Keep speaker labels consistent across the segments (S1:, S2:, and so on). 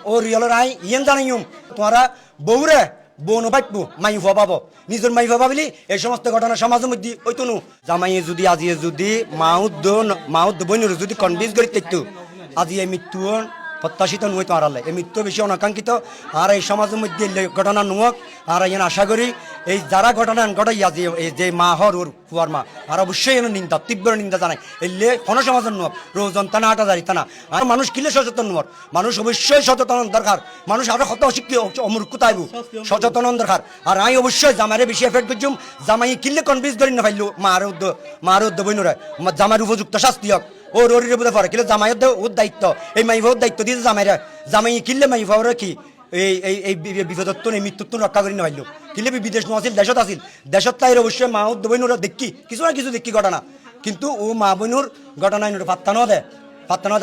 S1: O রিয়লের I yen জানাইম তোমারা বউরে বোন পাইবো মাই ভুয়া পাবো নিজের মাই ভুয়া পাবলি এই সমস্ত ঘটনা সমাজের মধ্যে ওইতো নু জামাইয়ে যদি আজিয়ে যদি মাউদ্দ বইনের যদি কনভিন্স করি দেখতো আজি এই মৃত্যু প্রত্যাশিত নয় তো আড়ালে এই মৃত্যু বেশি অনাকাঙ্ক্ষিত আর এই সমাজের মধ্যে ঘটনা নুয়ক আর এখানে আশা করি এই যারা ঘটনা ঘটাই আজি এই যে মা হর ওর ফুয়ার মা আর অবশ্যই এনে নিন্দা তীব্র নিন্দা জানাই এলে কোনো সমাজের নুয়ক রোজন টানা আটা জারি টানা আর মানুষ কিলে সচেতন নুয়ক মানুষ অবশ্যই সচেতন দরকার মানুষ আরো কত অশিক্ষিত অমূর্খতা আইব সচেতন দরকার আর আমি অবশ্যই জামাইরে বেশি এফেক্ট করছুম জামাই কিলে কনভিন্স করি না পাইলো মার উদ্য বইনরে জামাইয়ের উপযুক্ত শাস্তি হোক ওর ওরির বুঝে পড়ে কিন্তু জামাইয়ের ওর দায়িত্ব এই মাইভার দায়িত্ব দিয়েছে জামাইরা জামাই কিনলে মাইভার কি এই বিপদত্ব নেই মৃত্যুত্ব রক্ষা করি না পাইলো কিনলে বিদেশ নছিল দেশত তাই অবশ্যই মা উদ্য বইনুর দেখি কিছু না কিছু দেখি ঘটনা কিন্তু ও মা বইনুর ঘটনা পাত্তা ন দে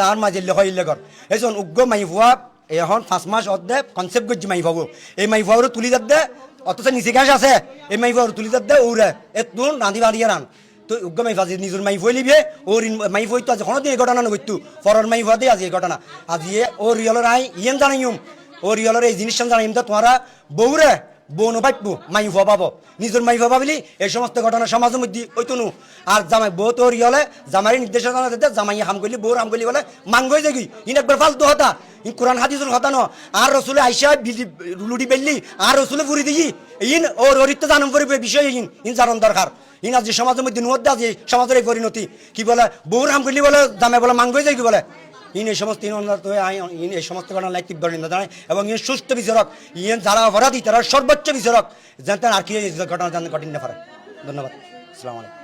S1: আর মাঝে হইলে ঘর এই উগ্র মাইভুয়া এখন 5 মাস অর্ধে কনসেপ্ট করছি মাইভাবো এই মাইভাবর তুলি দে অথচ নিচে ঘাস আছে এই মাইভাবর তুলি দে ওরে এত রাঁধি বাড়িয়ে রান তো উগ্র মাইফা যে নিজের মাইফ হই লিবে ওর মাইফ হইতো আজ কোনো দিন এই ঘটনা নইতো পরের মাইফ দে আজ এই ঘটনা আজ ও রিয়লের আই ইয়েন জানাইম ও রিয়লের এই জিনিসটা জানাইম তো তোমারা বউরে বোন পাইবো মাইফ পাবো নিজের মাইফ পাবলি এই সমস্ত ঘটনা সমাজের মধ্যে ওইতো নু আর জামাই বউ তো রিয়লে জামাই নির্দেশনা দিতে জামাই হাম করলি বউর হাম করলি বলে মাঙ্গই যাগি ইন একবার ফালতু হতা ইন কোরআন হাদিসের হতা ন আর রসুলে আইসা লুডি বেললি আর রসুলে ফুরি দিই ইন ওর অরিত্য জানম করিবে বিষয় ইন জানন দরকার ইন আজ সমাজের মধ্যে নুয়ত আজ সমাজের এই পরিণতি কি বলে বউর হাম করলি বলে জামাই বলে মাঙ্গই যাই কি বলে ইন এই সমস্ত ইন এই সমস্ত ঘটনা লাই তীব্র নিন্দা জানায় এবং ইন সুস্থ বিচারক ইন যারা অপরাধী তারা সর্বোচ্চ বিচারক যাতে আর কি ঘটনা জানতে কঠিন না পারে ধন্যবাদ আসসালামু আলাইকুম